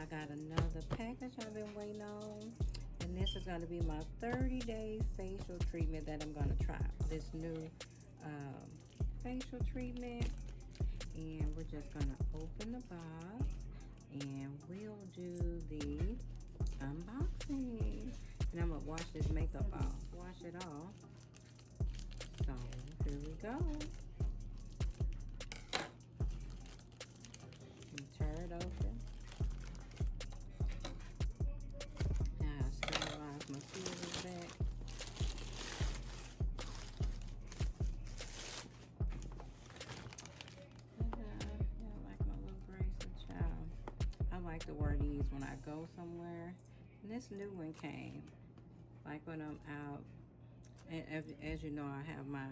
I got another package I've been waiting on. And this is going to be my 30-day facial treatment that I'm going to try. This new facial treatment. And we're just going to open the box. And we'll do the unboxing. And I'm going to wash this makeup off. Wash it off. So, here we go. And tear it open. Now, I sterilize my scissors back. Yeah, I like my little bracelet, child. I like to wear these when I go somewhere. And this new one came. Like when I'm out. And as you know, I have my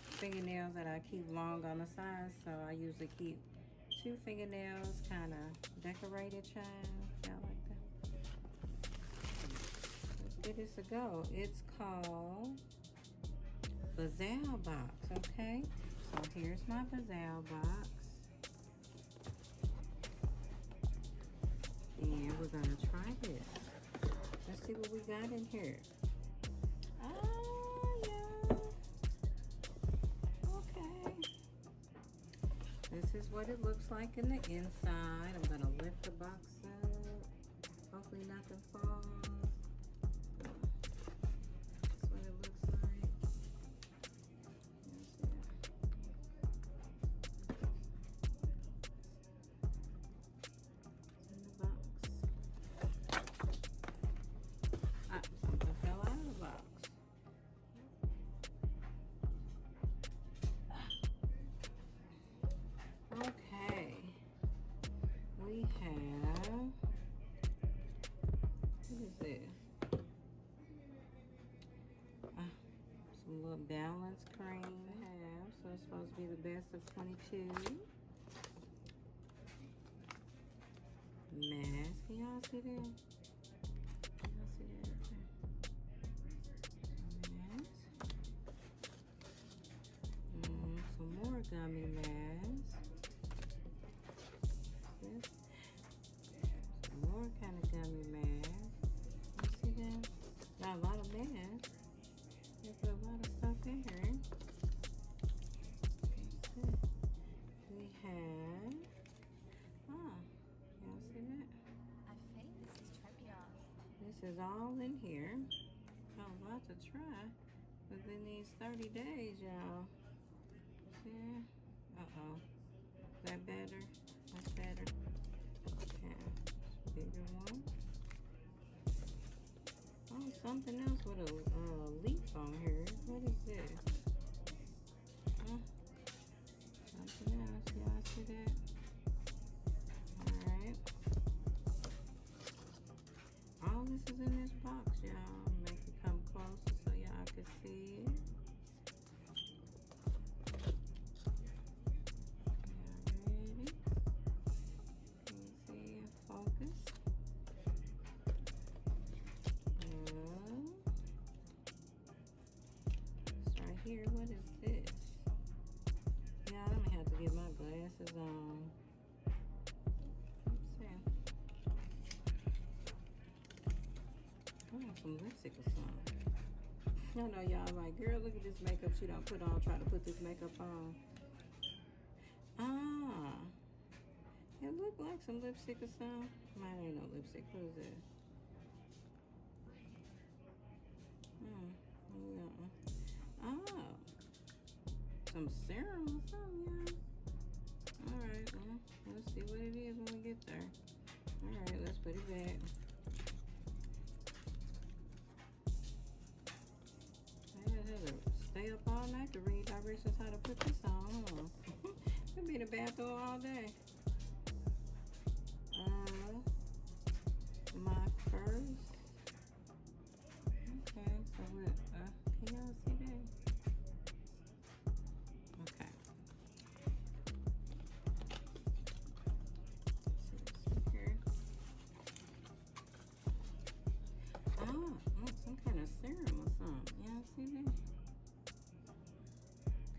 fingernails that I keep long on the side. So I usually keep 2 fingernails kind of decorated, child. Y'all like that? Let's give this a go. It's called Bazaar box, okay? So here's my Bazaar box. And we're gonna try this. Let's see what we got in here. Oh, yeah. Okay. This is what it looks like in the inside. I'm gonna lift the box up. Hopefully nothing falls. That's what it looks like. It's in the box. Ah, something fell out of the box. Okay, we have, what is this? Some little balance cream I have, so it's supposed to be the best of 22. Mask, can y'all see that? Can y'all see that? Mask. Some more gummy masks. Some more kind of gummy masks. You see that? Got a lot of masks. They put a lot of stuff in here. We have, y'all see that? I think this is trivia. This is all in here. Got a lot to try within these 30 days, y'all. See? Uh-oh. Is that better? That's better. Okay. Bigger one. Oh, something else with a leaf on here. What is this? Huh? Something else. Y'all see that? Alright. All this is in this box, y'all. Make it come closer so y'all can see it. Y'all ready? Can you see it? Focus. It's right here. What is this? Yeah, I'm gonna have to get my glasses on. Let's see. I want some lipstick or something. I know y'all like, girl, look at this makeup she don't put on. Try to put this makeup on. Ah, it looked like some lipstick or something. Mine ain't no lipstick. What is it? Oh, some serum or something, yeah. Alright, well, let's see what it is when we get there. Alright, let's put it back. I had to stay up all night to read directions how to put this on. I'll be in the bathroom all day. My first. Okay, so what? Can y'all see that? Okay. Let's see what's in here. Some kind of serum or something. Y'all see that?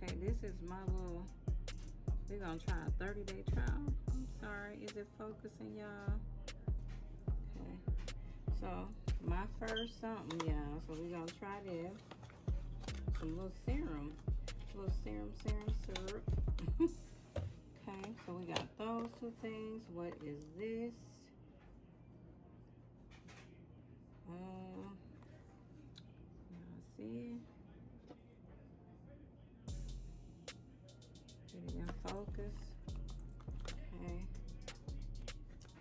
Okay, this is my little. We're gonna try a 30-day trial. I'm sorry, is it focusing, y'all? So my first something, y'all. So we're gonna try this. Some little serum. Syrup. Okay, so we got those two things. What is this? Let's see. Get it in focus. Okay.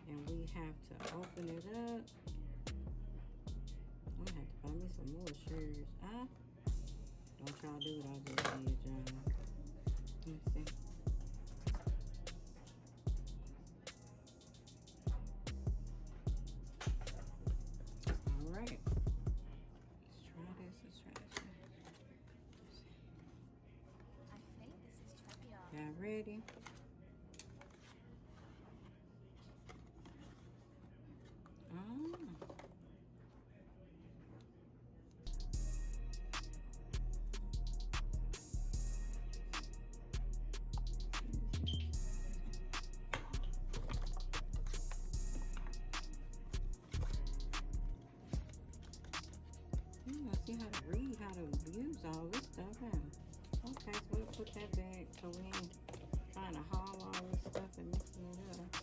And we have to open it up. I'm gonna have to buy me some more shears. Don't y'all do what I just did, y'all. Let me see. Alright. Let's try this. I think this is trappier. Y'all ready? See how to read, how to use all this stuff. Okay, so we'll put that back so we ain't trying to haul all this stuff and mixing it up.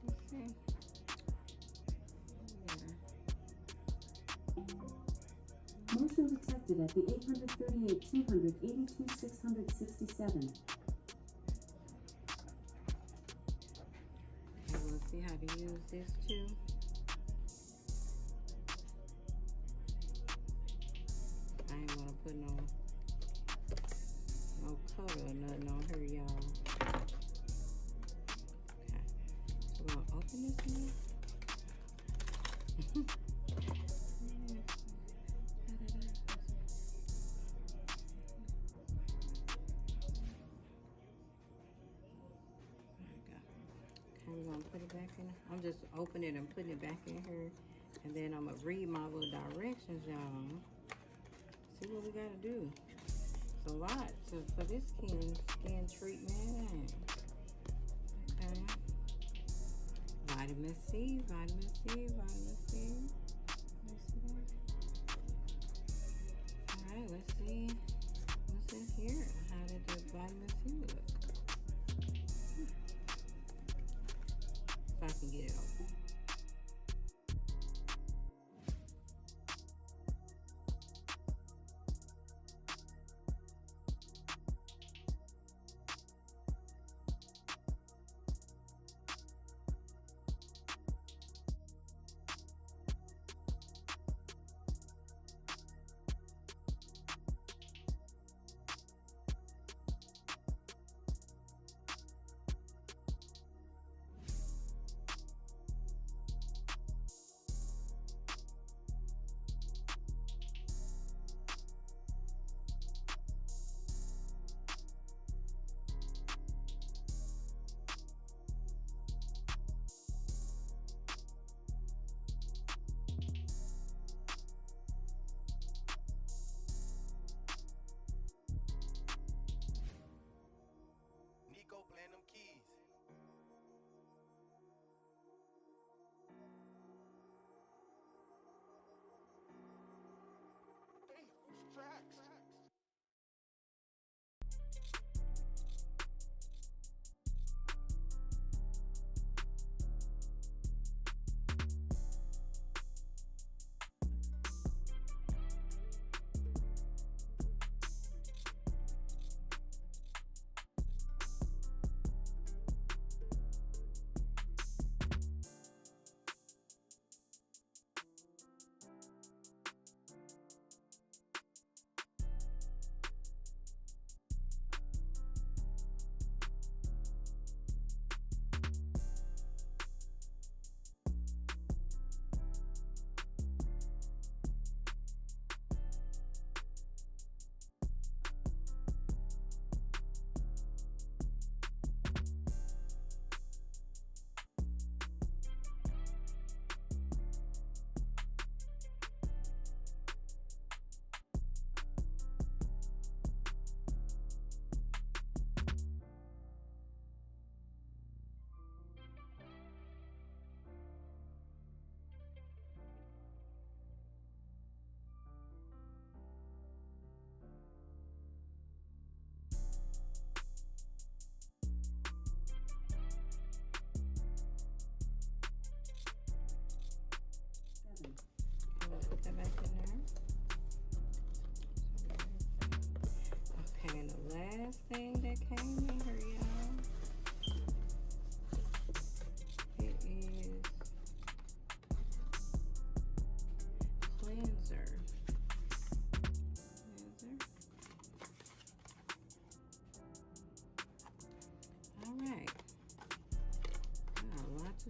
Let's see. Yeah. Motion detected at the 838-200-82-667. Okay, we'll see how to use this too. I ain't gonna put no color or nothing on her, y'all. Okay, so we're gonna open this now. We're gonna put it back in. I'm just opening it and putting it back in here, and then I'm gonna read my little directions, y'all. See what we gotta do. It's a lot for this skin treatment. Okay. Vitamin C. Let's see that. All right, let's see what's in here. How did the vitamin C look? If I can get it open.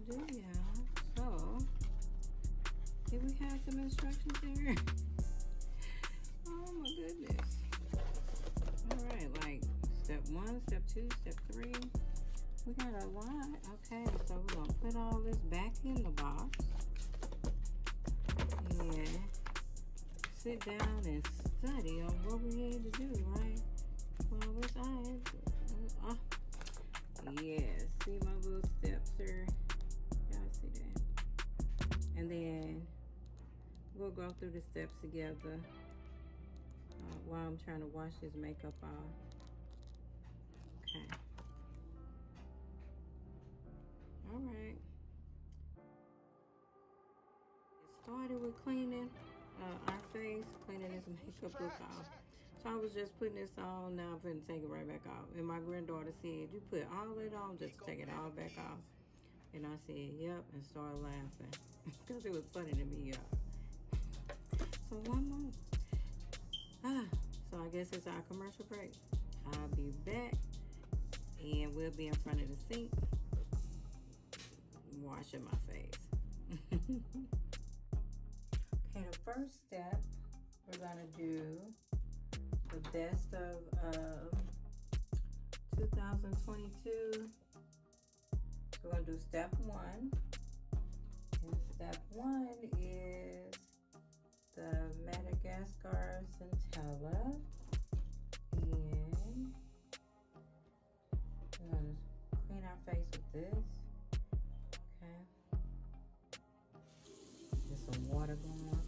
do, y'all. So, did we have some instructions there? Oh my goodness. Alright, like step 1, step 2, step 3. We got a lot. Okay, so we're going to put all this back in the box. And sit down and study on what we need to do, right? Well, I wish I had to. Yeah, see my little steps here? Y'all see that? And then we'll go through the steps together while I'm trying to wash this makeup off. Okay. Alright. Started with cleaning our face, cleaning this makeup look off. So I was just putting this on, now I'm going to take it right back off. And my granddaughter said, you put all it on, just take it all back off. And I said, yep, and started laughing. Because it was funny to me, y'all. So one more. So I guess it's our commercial break. I'll be back. And we'll be in front of the sink, washing my face. Okay, the first step, we're going to do the best of 2022. We're going to do step 1. And step 1 is the Madagascar Centella. And we're going to clean our face with this. Okay. Get some water going on.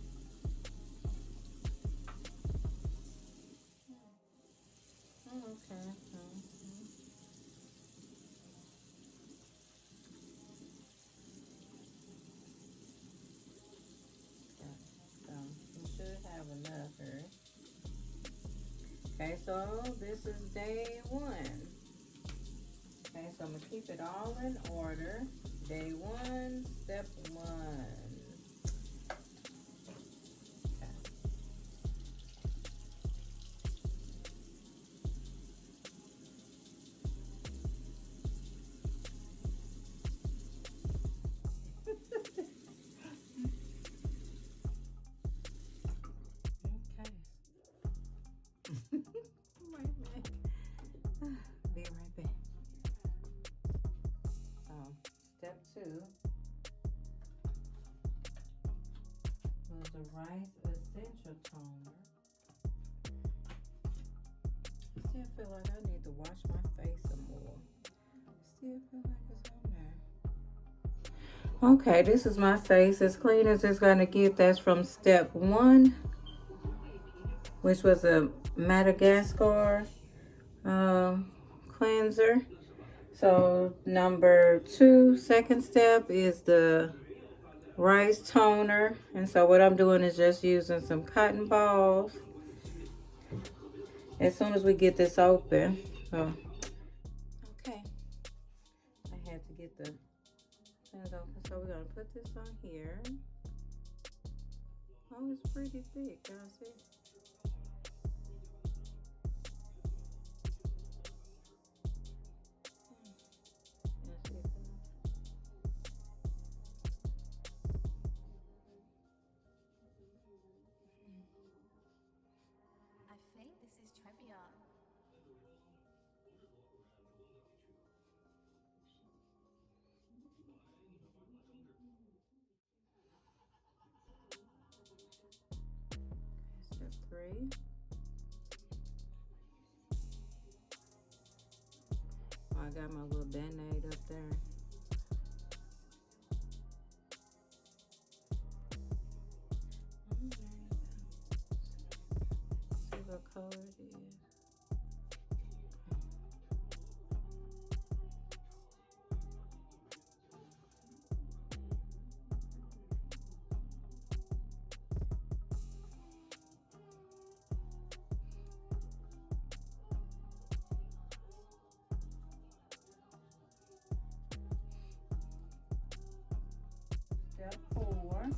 Oh, okay. So you should have enough here. Okay, so this is day 1. Okay, so I'm gonna keep it all in order. Day 1, step 1. Be right back. Step 2 was the Rice Essential Toner. Still feel like I need to wash my face some more. Still feel like it's on there. Okay, this is my face as clean as it's gonna get. That's from step 1, which was a Madagascar cleanser. So number 2, second step, is the rice toner. And so what I'm doing is just using some cotton balls as soon as we get this open. So, okay, I had to get the things open. So we're gonna put this on here. Oh, it's pretty thick, y'all see? I think this is trivia. Step 3. Oh, I got my little Band-Aid up there. See what color it is. Step 4,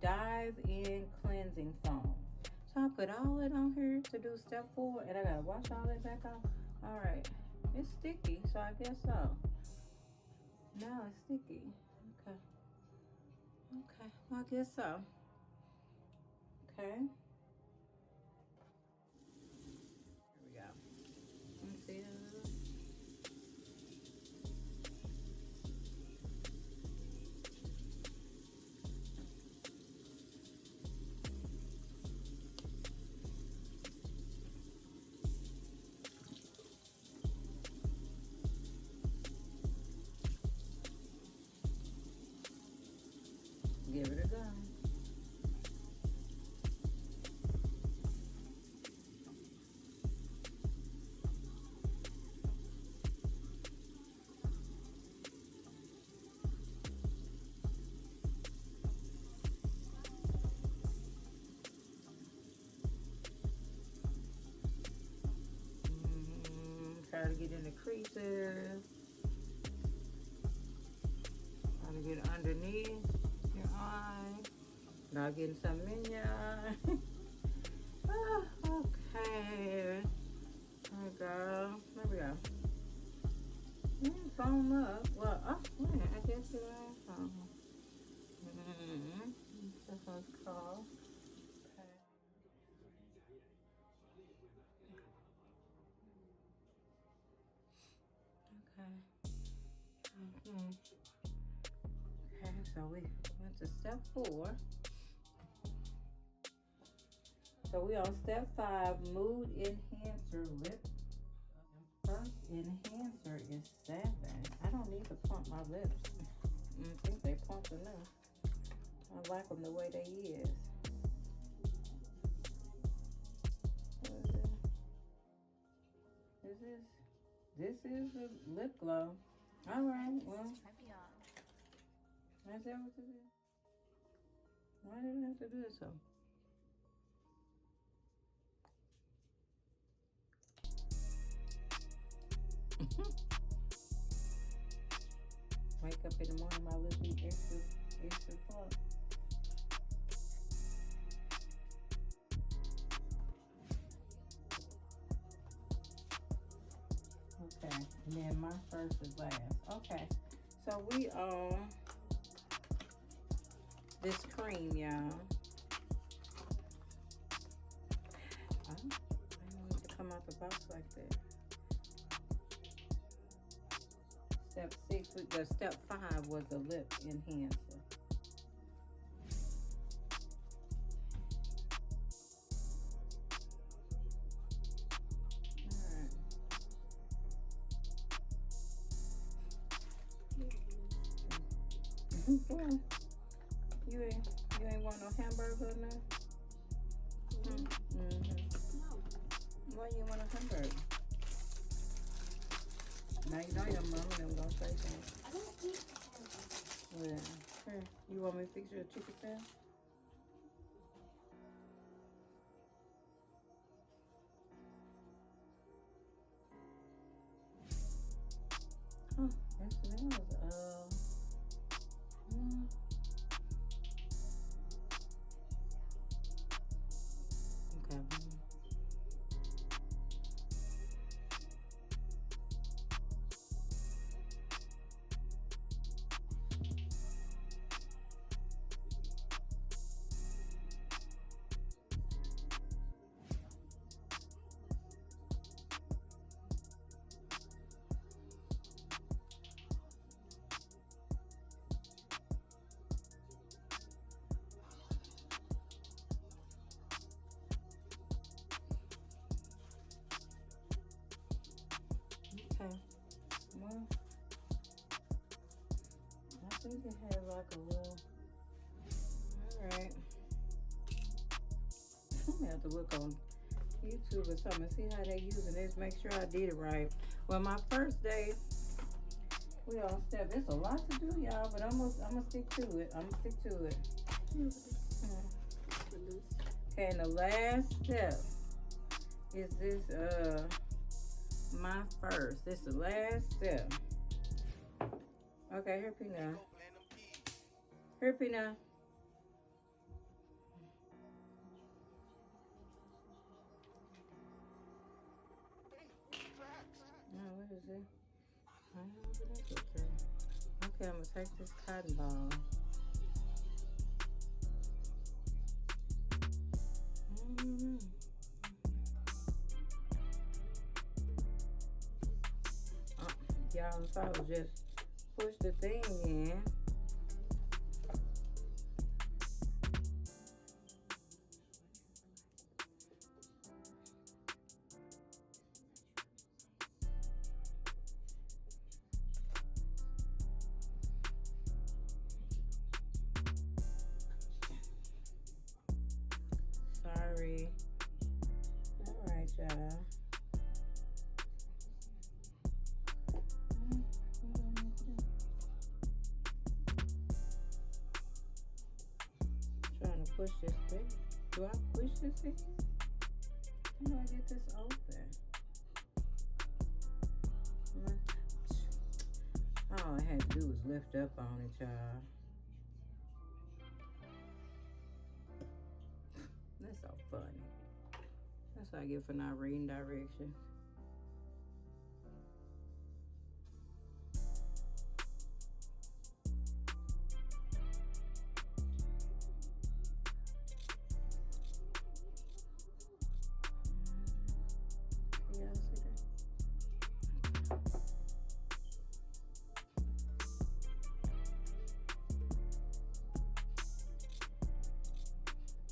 dive in cleansing foam. So I put all it on here to do step 4, and I gotta wash all that back off. All right, it's sticky, so I guess so. not sticky. Okay. Okay. Well, I guess so. Okay. Here we go. Let's see. Give it a go. Try to get in the creases. Try to get underneath your eye. Not getting something in your eye. Oh, okay. There we go. There we go. Foam up. Well, oh, yeah, I guess it ain't foam. That's what it's called. Okay. Okay, so we went to step 4. So we on step 5, mood enhancer lip. First enhancer is 7. I don't need to plump my lips. I think they plump enough. I like them the way they is. What is it? This is the lip glow. All right, well. This is Trevion. Is that what it is? Why did I have to do it so? Wake up in the morning, my lips be extra plump. Okay, and then my first is last. Okay, so we this cream, y'all. I didn't want it to come out the box like that. Step 6, the step 5 was the lip enhancer. Alright. You ain't want no hamburger or nothing? Why you want a hamburger? Now you know your mama them gonna say something. I don't eat hamburger. Yeah. Here, you want me to fix you a chicken sandwich? Huh, that smells, okay. Okay. Well, I think it had like a little. Alright. I'm gonna have to look on YouTube or something and see how they using this. Make sure I did it right. Well, my first day, we all step. It's a lot to do, y'all, but I'm gonna stick to it. I'm gonna stick to it. Okay, and the last step is this my first. This is the last step. Okay, here Pina. Here Pina. Oh, what is it? I don't know what it is. Okay, I'm gonna take this cotton ball. Y'all, if I would just push the thing in. Sorry. All right, y'all. Trying to push this thing. Do I push this in? How do I get this open? All I had to do was lift up on it, y'all. That's so funny. That's what I get for not reading directions. Y'all see that?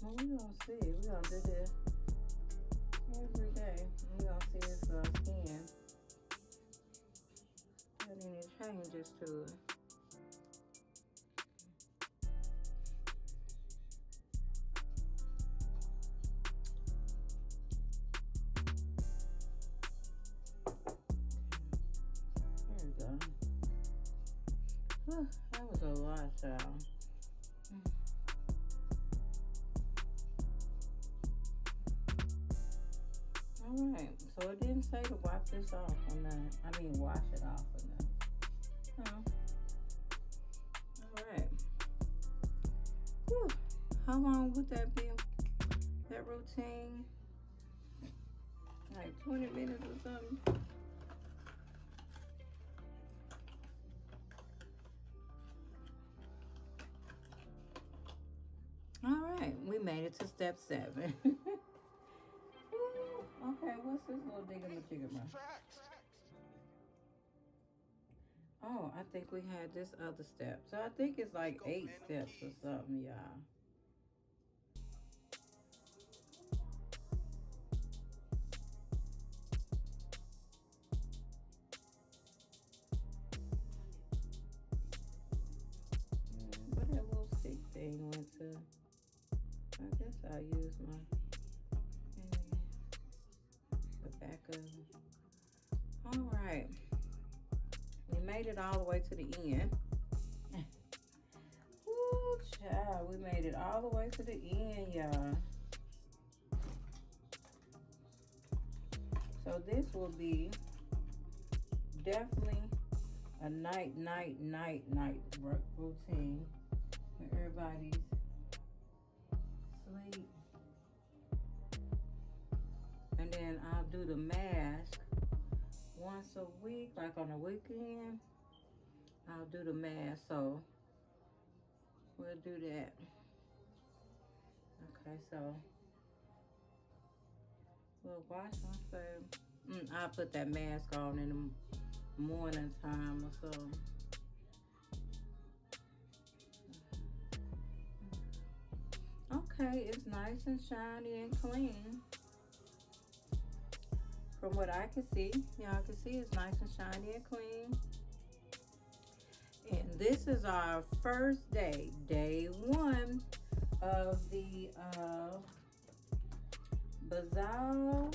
Well, we gonna see. We gonna do this every day. We gonna see if our skin got any changes to it. There we go. Whew, that was a lot, y'all. Alright, so it didn't say to wipe this off or nothing. I mean, wash it off or nothing. Alright. Whew. How long would that be? That routine? Like 20 minutes or something? Alright, we made it to step 7. Okay, what's this little digger-majigger? Oh, I think we had this other step. So I think it's like 8 steps or something, y'all. Where that little stick thing went to? I guess I'll use the back of it. All right. We made it all the way to the end. Woo, child. We made it all the way to the end, y'all. So this will be definitely a night routine for everybody's sleep. And then I'll do the mask once a week, like on the weekend. I'll do the mask, so we'll do that. Okay, so we'll wash my face. I'll put that mask on in the morning time or so. Okay, it's nice and shiny and clean. From what I can see, y'all can see it's nice and shiny and clean. And this is our first day, day 1 of the Bazal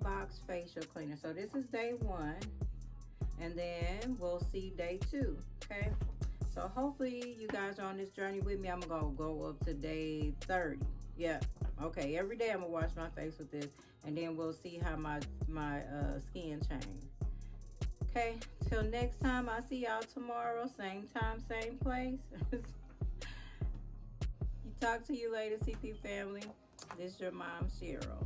Box Facial Cleaner. So this is day 1, and then we'll see day 2, okay? So hopefully you guys are on this journey with me. I'm gonna go up to day 30. Yeah, okay, every day I'm gonna wash my face with this, and then we'll see how my skin changes. Okay, till next time, I'll see y'all tomorrow, same time, same place. Talk to you later, CP family. This is your mom, Cheryl.